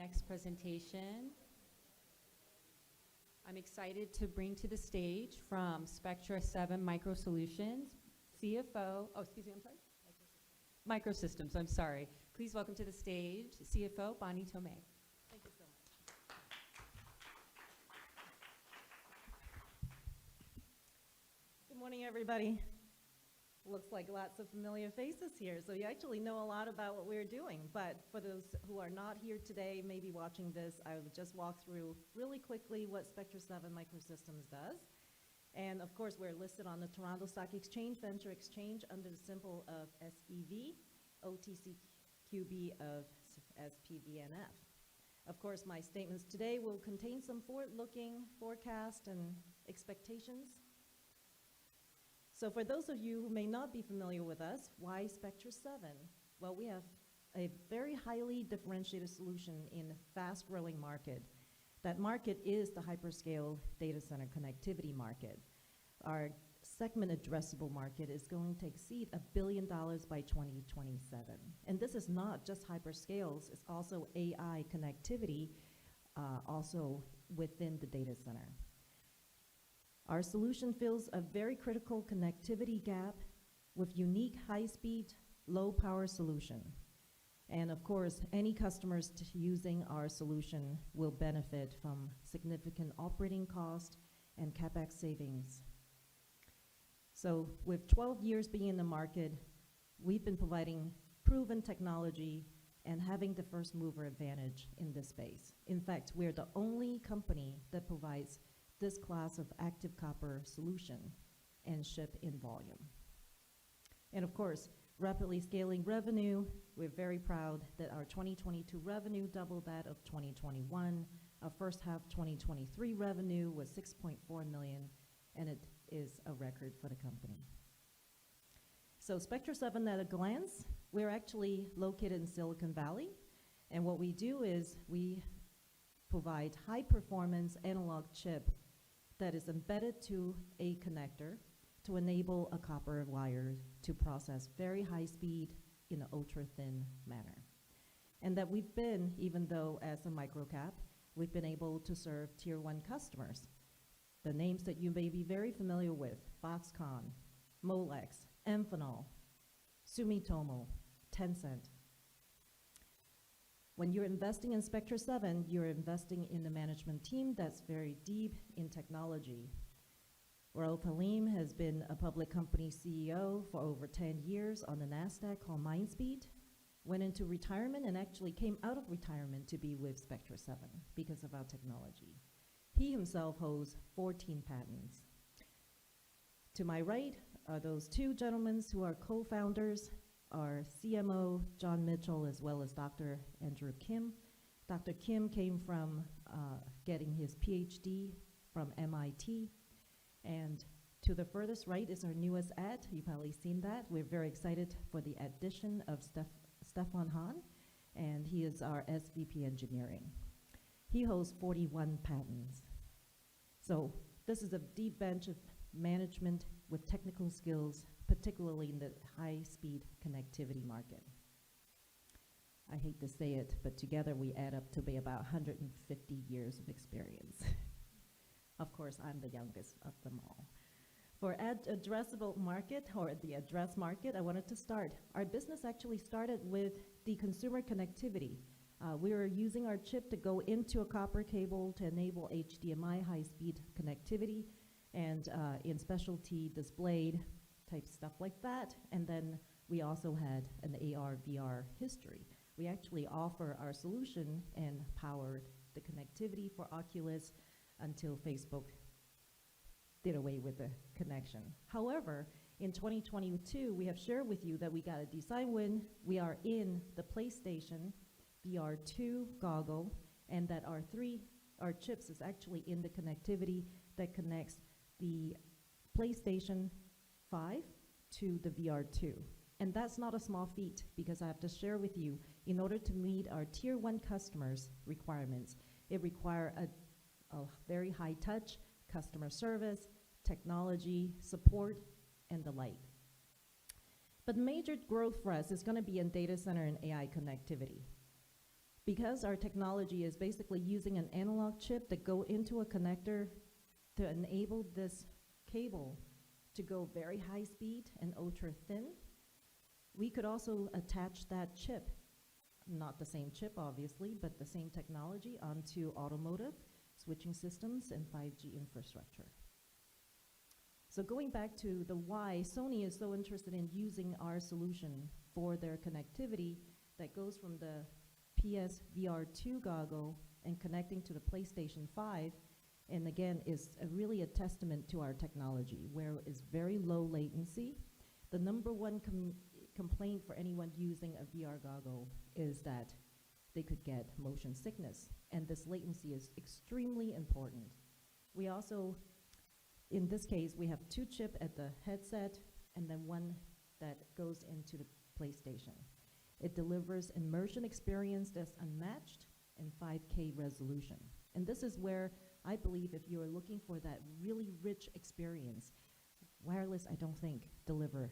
Next presentation. I'm excited to bring to the stage from Spectra7 Micro Solutions, CFO, oh, excuse me, I'm sorry? Microsystems, I'm sorry. Please welcome to the stage CFO Bonnie Tomei. Thank you so much. Good morning, everybody. Looks like lots of familiar faces here, so you actually know a lot about what we're doing. But for those who are not here today, maybe watching this, I will just walk through really quickly what Spectra7 Microsystems does. And of course, we're listed on the Toronto Stock Exchange Venture Exchange under the symbol of SEV, OTCQB of SPVNF. Of course, my statements today will contain some forward-looking forecast and expectations. So for those of you who may not be familiar with us, why Spectra7? Well, we have a very highly differentiated solution in a fast-growing market. That market is the hyperscale data center connectivity market. Our segment addressable market is going to exceed $1 billion by 2027. And this is not just hyperscales, it's also AI connectivity also within the data center. Our solution fills a very critical connectivity gap with unique high-speed, low-power solution. And of course, any customers using our solution will benefit from significant operating cost and CapEx savings. So with 12 years being in the market, we've been providing proven technology and having the first mover advantage in this space. In fact, we're the only company that provides this class of active copper solution and ship in volume. And of course, rapidly scaling revenue. We're very proud that our 2022 revenue doubled that of 2021. Our first half 2023 revenue was $6.4 million, and it is a record for the company. So Spectra7 at a glance, we're actually located in Silicon Valley, and what we do is we provide high-performance analog chip that is embedded to a connector to enable a copper wire to process very high speed in an ultra-thin manner. And that we've been, even though as a microcap, we've been able to serve tier 1 customers. The names that you may be very familiar with: Foxconn, Molex, Amphenol, Sumitomo, Tencent. When you're investing in Spectra7, you're investing in the management team that's very deep in technology. Raouf Halim has been a public company CEO for over 10 years on the NASDAQ called Mindspeed, went into retirement and actually came out of retirement to be with Spectra7 because of our technology. He himself holds 14 patents. To my right are those two gentlemen who are co-founders, our CMO, John Mitchell, as well as Dr. Andrew Kim. Dr. Kim came from getting his PhD from MIT. And to the furthest right is our newest add. You've probably seen that. We're very excited for the addition of Stefan Hahn, and he is our SVP Engineering. He holds 41 patents. So this is a deep bench of management with technical skills, particularly in the high-speed connectivity market. I hate to say it, but together we add up to be about 150 years of experience. Of course, I'm the youngest of them all. For addressable market, or the address market, I wanted to start. Our business actually started with the consumer connectivity. We were using our chip to go into a copper cable to enable HDMI high-speed connectivity, and in specialty displayed type stuff like that. And then we also had an AR, VR history. We actually offer our solution and powered the connectivity for Oculus until Facebook did away with the connection. However, in 2022, we have shared with you that we got a design win. We are in the PlayStation VR2 goggle, and that our chips is actually in the connectivity that connects the PlayStation 5 to the VR2. And that's not a small feat, because I have to share with you, in order to meet our tier 1 customers' requirements, it requires a very high touch customer service, technology, support, and the like. But major growth for us is going to be in data center and AI connectivity. Because our technology is basically using an analog chip that go into a connector to enable this cable to go very high speed and ultra thin, we could also attach that chip, not the same chip obviously, but the same technology onto automotive, switching systems, and 5G infrastructure. So going back to the why Sony is so interested in using our solution for their connectivity that goes from the PSVR2 goggle and connecting to the PlayStation 5, and again is really a testament to our technology, where it is very low latency. The number one complaint for anyone using a VR goggle is that they could get motion sickness, and this latency is extremely important. We also, in this case, we have 2 chips at the headset and then 1 that goes into the PlayStation. It delivers immersion experience that's unmatched in 5K resolution. And this is where I believe if you are looking for that really rich experience, wireless, I don't think, deliver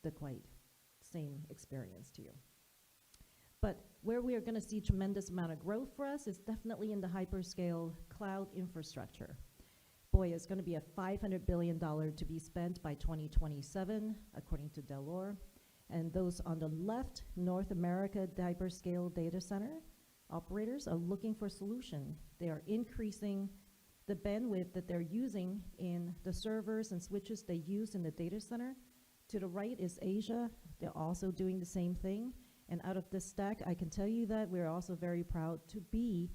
the quite same experience to you. But where we are going to see tremendous amount of growth for us is definitely in the hyperscale cloud infrastructure. Boy, it's going to be a $500 billion to be spent by 2027, according to Delore. And those on the left, North America hyperscale data center operators are looking for a solution. They are increasing the bandwidth that they're using in the servers and switches they use in the data center. To the right is Asia. They're also doing the same thing. And out of this stack, I can tell you that we're also very proud to be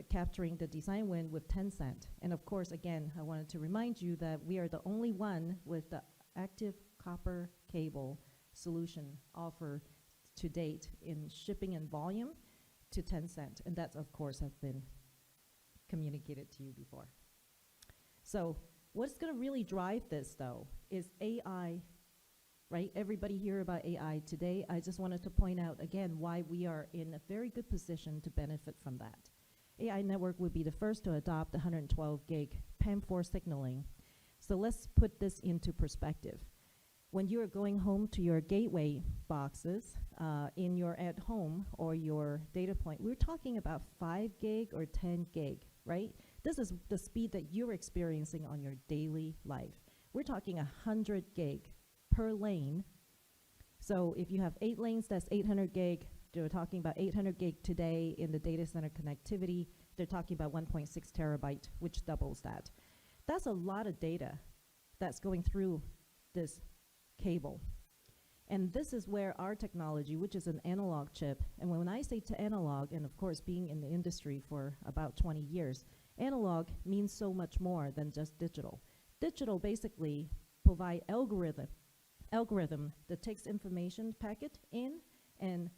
capturing the design win with Tencent. And of course, again, I wanted to remind you that we are the only one with the active copper cable solution offered to date in shipping and volume to Tencent. And that, of course, have been communicated to you before. So what's going to really drive this, though, is AI, right? Everybody hear about AI today. I just wanted to point out, again, why we are in a very good position to benefit from that. AI network would be the first to adopt the 112 gig PAM4 signaling. So let's put this into perspective. When you are going home to your gateway boxes in your at home or your data point, we're talking about 5 gig or 10 gig, right? This is the speed that you're experiencing on your daily life. We're talking 100 gig per lane. So if you have 8 lanes, that's 800 gig. They're talking about 800 gig today in the data center connectivity. They're talking about 1.6 terabyte, which doubles that. That's a lot of data that's going through this cable. And this is where our technology, which is an analog chip, and when I say to analog, and of course being in the industry for about 20 years, analog means so much more than just digital. Digital basically provide algorithm that takes information packet in and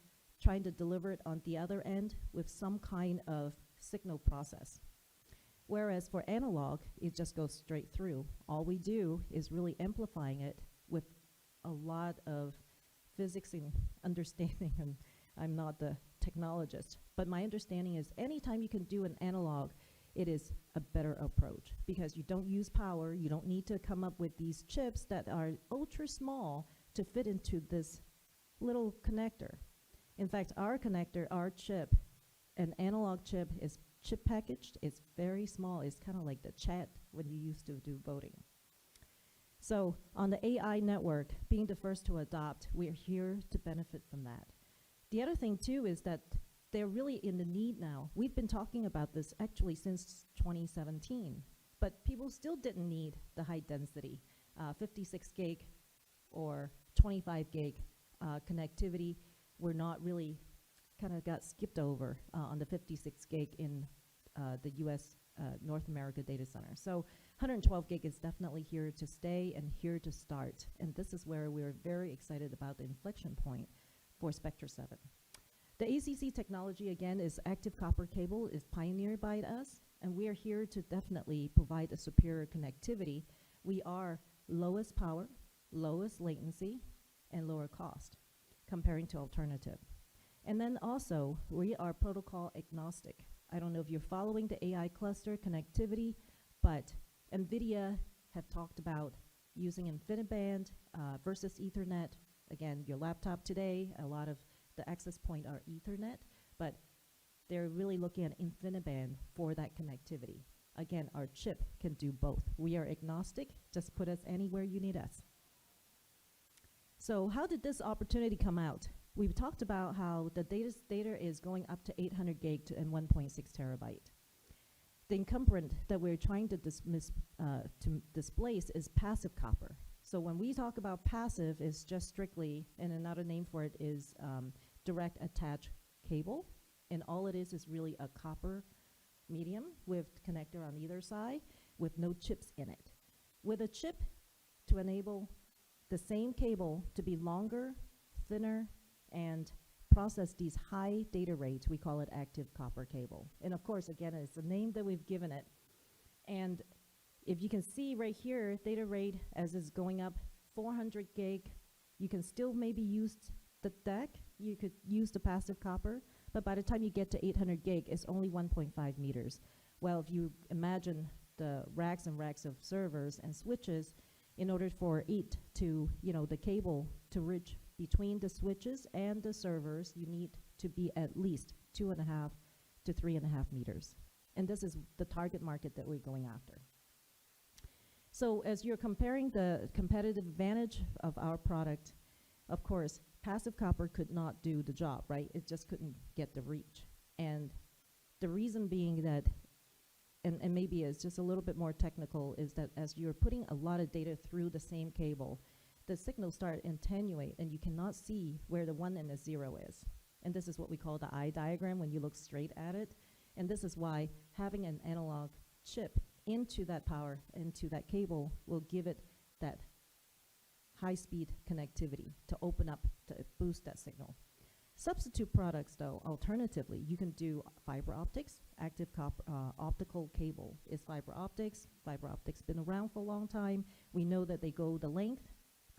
trying to deliver it on the other end with some kind of signal process. Whereas for analog, it just goes straight through. All we do is really amplifying it with a lot of physics and understanding, and I'm not the technologist, but my understanding is anytime you can do an analog, it is a better approach because you don't use power, you don't need to come up with these chips that are ultra small to fit into this little connector. In fact, our connector, our chip, an analog chip is chip packaged, it's very small, it's kind of like the chat when you used to do voting. So on the AI network, being the first to adopt, we're here to benefit from that. The other thing too is that they're really in the need now. We've been talking about this actually since 2017, but people still didn't need the high density, 56 gig or 25 gig connectivity. We're not really, kind of got skipped over on the 56 gig in the US North America data center. So 112 gig is definitely here to stay and here to start. And this is where we're very excited about the inflection point for Spectra7. The ACC technology, again, is active copper cable, is pioneered by us, and we are here to definitely provide a superior connectivity. We are lowest power, lowest latency, and lower cost comparing to alternative. And then also, we are protocol agnostic. I don't know if you're following the AI cluster connectivity, but NVIDIA have talked about using InfiniBand versus Ethernet. Again, your laptop today, a lot of the access point are Ethernet, but they're really looking at InfiniBand for that connectivity. Again, our chip can do both. We are agnostic, just put us anywhere you need us. So how did this opportunity come out? We've talked about how the data is going up to 800 gig and 1.6 terabyte. The incumbent that we're trying to displace is passive copper. So when we talk about passive, it's just strictly, and another name for it is direct attach cable. And all it is really a copper medium with connector on either side with no chips in it. With a chip to enable the same cable to be longer, thinner, and process these high data rates, we call it active copper cable. And of course, again, it's the name that we've given it. And if you can see right here, data rate as is going up 400 gig, you can still maybe use the DAC, you could use the passive copper, but by the time you get to 800 gig, it's only 1.5 meters. Well, if you imagine the racks and racks of servers and switches, in order for it to, the cable to reach between the switches and the servers, you need to be at least 2.5 to 3.5 meters. And this is the target market that we're going after. So as you're comparing the competitive advantage of our product, of course, passive copper could not do the job, right? It just couldn't get the reach. And the reason being that, and maybe it's just a little bit more technical, is that as you're putting a lot of data through the same cable, the signals start attenuate and you cannot see where the 1 and the 0 is. And this is what we call the eye diagram when you look straight at it. And this is why having an analog chip into that power, into that cable, will give it that high-speed connectivity to open up, to boost that signal. Substitute products, though, alternatively, you can do fiber optics. Active optical cable is fiber optics. Fiber optics been around for a long time. We know that they go the length,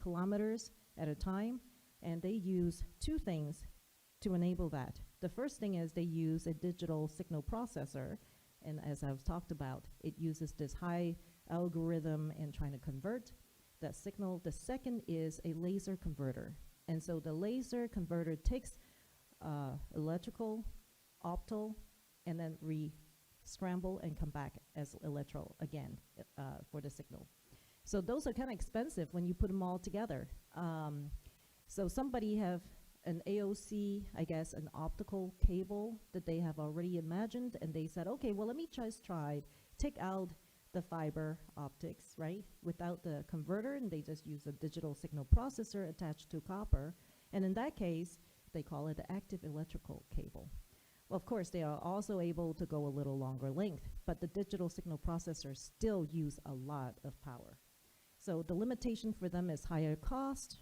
kilometers at a time, and they use two things to enable that. The first thing is they use a digital signal processor, and as I've talked about, it uses this high algorithm in trying to convert that signal. The second is a laser converter. And so the laser converter takes electrical, optal, and then re-scramble and come back as electro again for the signal. So those are kind of expensive when you put them all together. So somebody have an AOC, I guess, an optical cable that they have already imagined, and they said, okay, well, let me just take out the fiber optics, right, without the converter, and they just use a digital signal processor attached to copper. And in that case, they call it the active electrical cable. Well, of course, they are also able to go a little longer length, but the digital signal processors still use a lot of power. So the limitation for them is higher cost,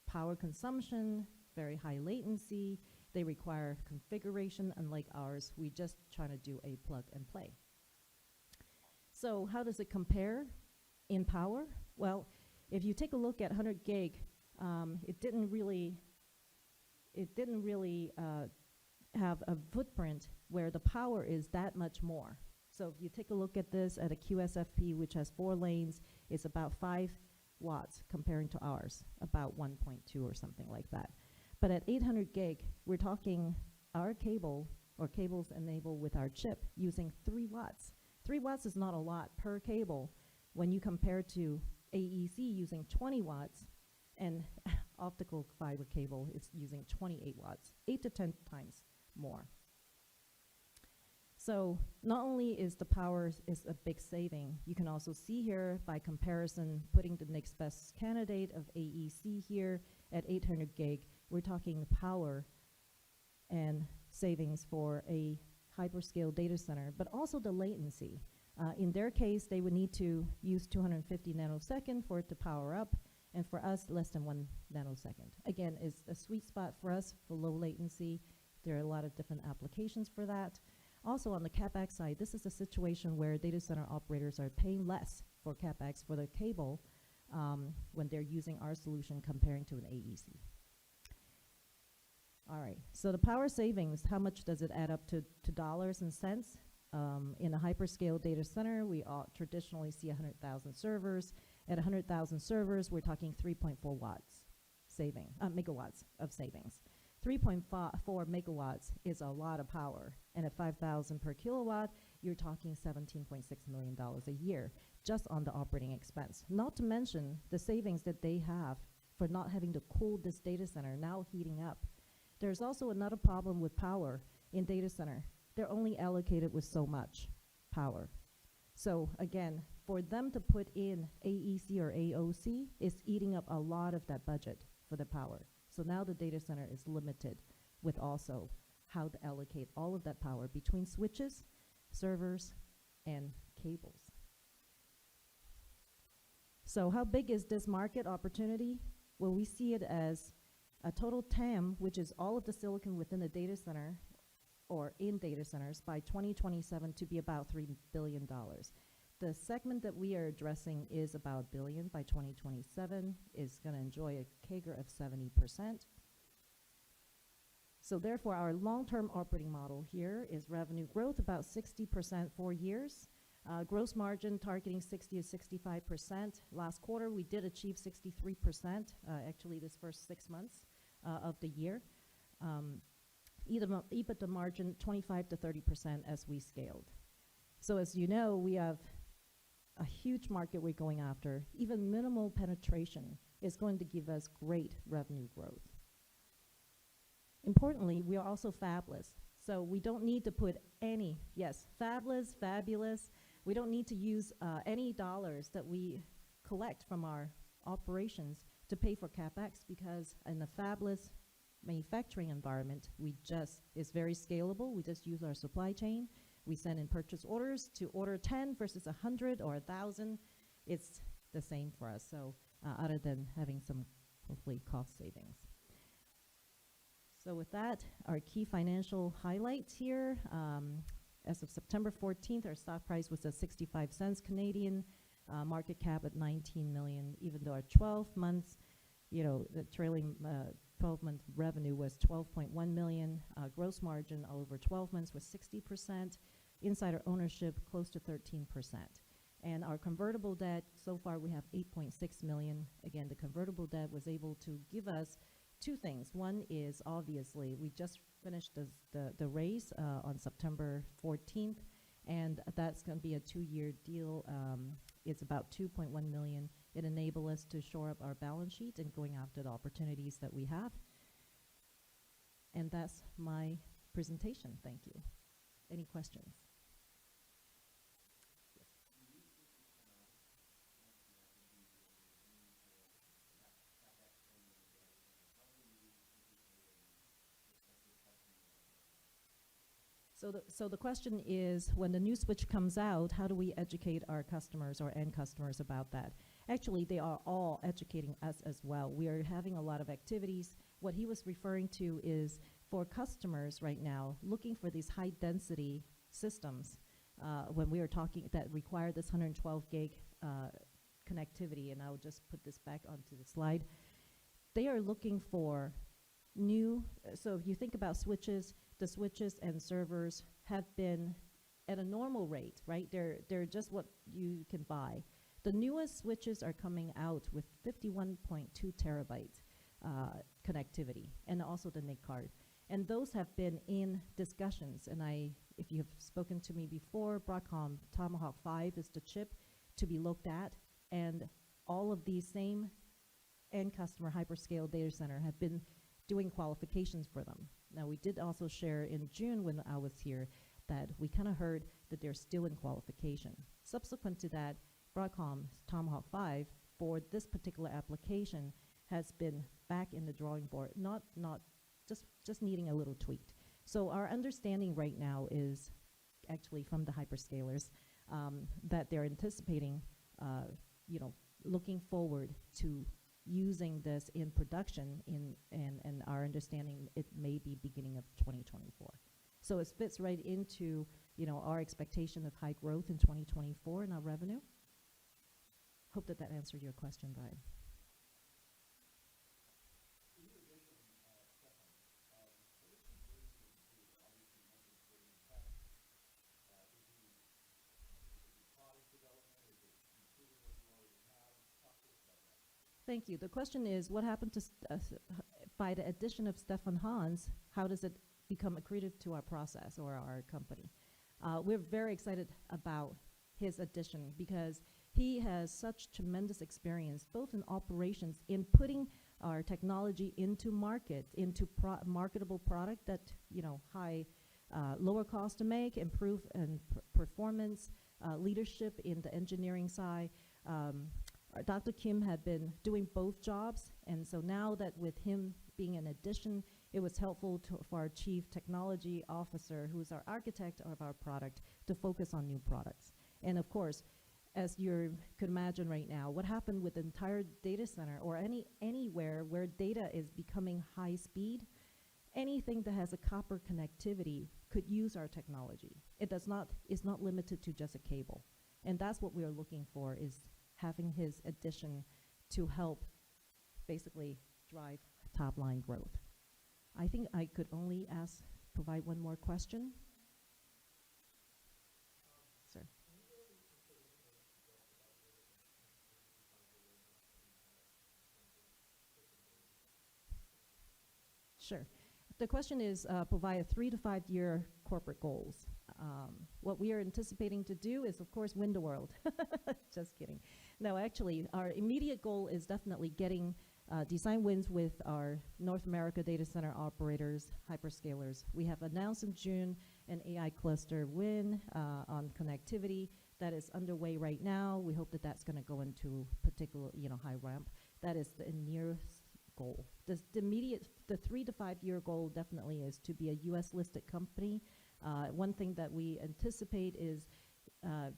power consumption, very high latency. They require configuration, unlike ours. We just try to do a plug and play. So how does it compare in power? Well, if you take a look at 100 gig, it didn't really have a footprint where the power is that much more. So if you take a look at this at a QSFP, which has 4 lanes, it's about 5 watts comparing to ours, about 1.2 or something like that. But at 800 gig, we're talking our cable or cables enabled with our chip using 3 watts. 3 watts is not a lot per cable when you compare to AEC using 20 watts and optical fiber cable is using 28 watts, 8 to 10 times more. So not only is the power is a big saving, you can also see here by comparison, putting the next best candidate of AEC here at 800 gig, we're talking power and savings for a hyperscale data center, but also the latency. In their case, they would need to use 250 nanosecond for it to power up, and for us, less than 1 nanosecond. Again, it's a sweet spot for us for low latency. There are a lot of different applications for that. Also on the CapEx side, this is a situation where data center operators are paying less for CapEx for their cable when they're using our solution comparing to an AEC. All right, so the power savings, how much does it add up to dollars and cents? In a hyperscale data center, we traditionally see 100,000 servers. At 100,000 servers, we're talking 3.4 watts saving, megawatts of savings. 3.4 megawatts is a lot of power, and at 5,000 per kilowatt, you're talking $17.6 million a year just on the operating expense. Not to mention the savings that they have for not having to cool this data center, now heating up. There's also another problem with power in data center. They're only allocated with so much power. So again, for them to put in AEC or AOC is eating up a lot of that budget for the power. So now the data center is limited with also how to allocate all of that power between switches, servers, and cables. So how big is this market opportunity? Well, we see it as a total TAM, which is all of the silicon within the data center or in data centers by 2027 to be about $3 billion. The segment that we are addressing is about $1 billion by 2027, is going to enjoy a CAGR of 70%. So therefore, our long-term operating model here is revenue growth about 60% 4 years, gross margin targeting 60 to 65%. Last quarter, we did achieve 63%, actually this first 6 months of the year. EBITDA margin 25 to 30% as we scaled. So as you know, we have a huge market we're going after. Even minimal penetration is going to give us great revenue growth. Importantly, we are also fabless. So we don't need to put any, yes, fabless, fabulous. We don't need to use any dollars that we collect from our operations to pay for CapEx, because in the fabless manufacturing environment, it's very scalable. We just use our supply chain. We send in purchase orders to order 10 versus 100 or 1,000. It's the same for us, so other than having some, hopefully, cost savings. So with that, our key financial highlights here. As of September 14th, our stock price was at 65 cents Canadian, market cap at 19 million, even though our 12 months, the trailing 12-month revenue was 12.1 million, gross margin over 12 months was 60%, insider ownership close to 13%. And our convertible debt, so far we have 8.6 million. Again, the convertible debt was able to give us two things. One is, obviously, we just finished the raise on September 14th, and that's going to be a 2-year deal. It's about 2.1 million. It enabled us to shore up our balance sheet and going after the opportunities that we have. And that's my presentation. Thank you. Any questions? So the question is, when the new switch comes out, how do we educate our customers or end customers about that? Actually, they are all educating us as well. We are having a lot of activities. What he was referring to is for customers right now looking for these high-density systems, when we are talking that require this 112 gig connectivity, and I'll just put this back onto the slide. They are looking for new, so if you think about switches, the switches and servers have been at a normal rate, right? They're just what you can buy. The newest switches are coming out with 51.2 terabyte connectivity, and also the NIC card. And those have been in discussions, and if you have spoken to me before, Broadcom Tomahawk 5 is the chip to be looked at, and all of these same end customer hyperscale data center have been doing qualifications for them. Now, we did also share in June when I was here that we kind of heard that they're still in qualification. Subsequent to that, Broadcom's Tomahawk 5 for this particular application has been back in the drawing board, not just needing a little tweak. So our understanding right now is actually from the hyperscalers that they're anticipating, looking forward to using this in production and our understanding it may be beginning of 2024. So it fits right into our expectation of high growth in 2024 in our revenue. Hope that answered your question, Brian. Thank you. The question is, what happened to, by the addition of Stefan Hans, how does it become accretive to our process or our company? We're very excited about his addition because he has such tremendous experience, both in operations, in putting our technology into market, into marketable product that, lower cost to make, improve and performance, leadership in the engineering side. Dr. Kim had been doing both jobs, and so now that with him being an addition, it was helpful for our chief technology officer, who's our architect of our product, to focus on new products. And of course, as you could imagine right now, what happened with the entire data center or anywhere where data is becoming high speed, anything that has a copper connectivity could use our technology. It's not limited to just a cable. And that's what we are looking for, is having his addition to help basically drive top line growth. I think I could only provide one more question. Sir. Sure. The question is provide a 3 to 5 year corporate goals. What we are anticipating to do is, of course, win the world. Just kidding. No, actually, our immediate goal is definitely getting design wins with our North America data center operators, hyperscalers. We have announced in June an AI cluster win on connectivity that is underway right now. We hope that that's going to go into particular, high ramp. That is the nearest goal. The 3 to 5 year goal definitely is to be a U.S. listed company. One thing that we anticipate is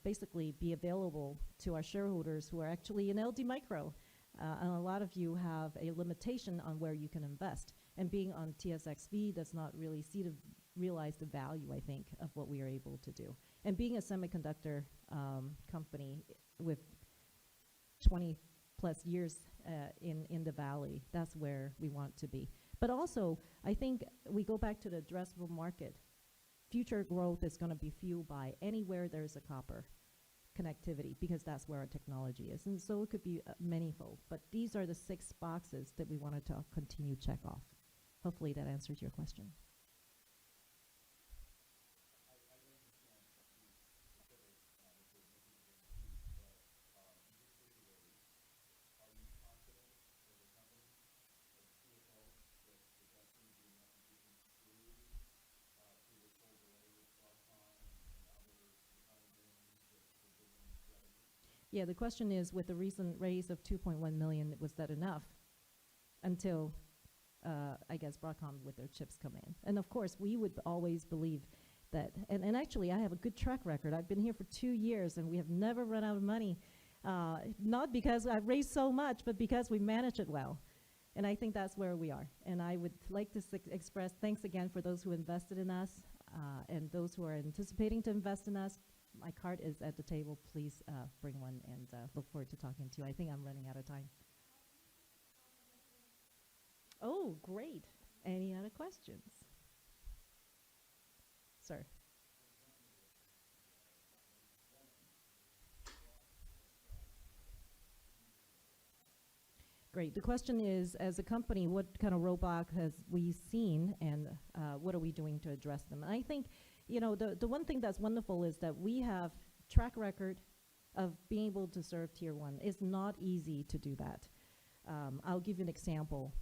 basically be available to our shareholders who are actually in LD Micro. And a lot of you have a limitation on where you can invest. And being on TSXV does not really realize the value, I think, of what we are able to do. And being a semiconductor company with 20 plus years in the valley, that's where we want to be. But also, I think we go back to the addressable market. Future growth is going to be fueled by anywhere there's a copper connectivity, because that's where our technology is. And so it could be manyfold. But these are the 6 boxes that we wanted to continue check off. Hopefully that answers your question. Yeah, the question is, with the recent raise of 2.1 million, was that enough? Until, I guess, Broadcom with their chips come in. And of course, we would always believe that, and actually, I have a good track record. I've been here for 2 years, and we have never run out of money. Not because I've raised so much, but because we manage it well. And I think that's where we are. And I would like to express thanks again for those who invested in us, and those who are anticipating to invest in us. My card is at the table. Please bring one, and look forward to talking to you. I think I'm running out of time. Oh, great. Any other questions? Sir. Great. The question is, as a company, what kind of roadblock has we seen, and what are we doing to address them? And I think, the one thing that's wonderful is that we have track record of being able to serve tier 1. It's not easy to do that. I'll give you an example.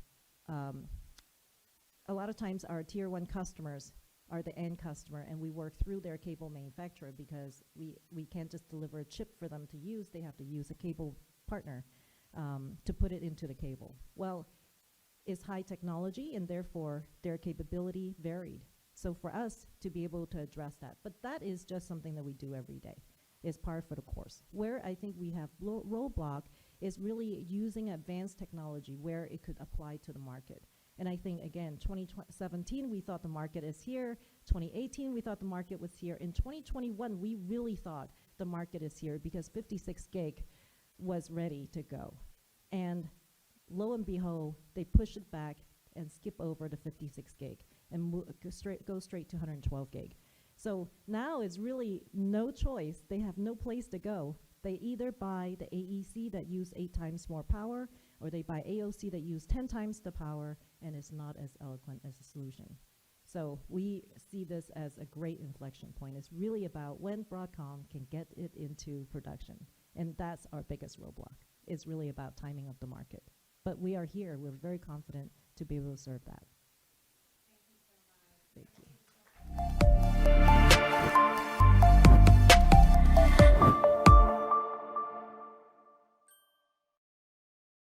A lot of times our tier 1 customers are the end customer, and we work through their cable manufacturer because we can't just deliver a chip for them to use. They have to use a cable partner to put it into the cable. Well, it's high technology, and therefore their capability varied. So for us to be able to address that, but that is just something that we do every day. It's par for the course. Where I think we have roadblock is really using advanced technology where it could apply to the market. And I think, again, 2017, we thought the market is here. 2018, we thought the market was here. In 2021, we really thought the market is here because 56 gig was ready to go. And lo and behold, they push it back and skip over the 56 gig and go straight to 112 gig. So now it's really no choice. They have no place to go they either buy the AEC that use 8 times more power, or they buy AOC that use 10 times the power and is not as eloquent as a solution. So we see this as a great inflection point. It's really about when Broadcom can get it into production. And that's our biggest roadblock. It's really about timing of the market. But we are here. We're very confident to be able to serve that.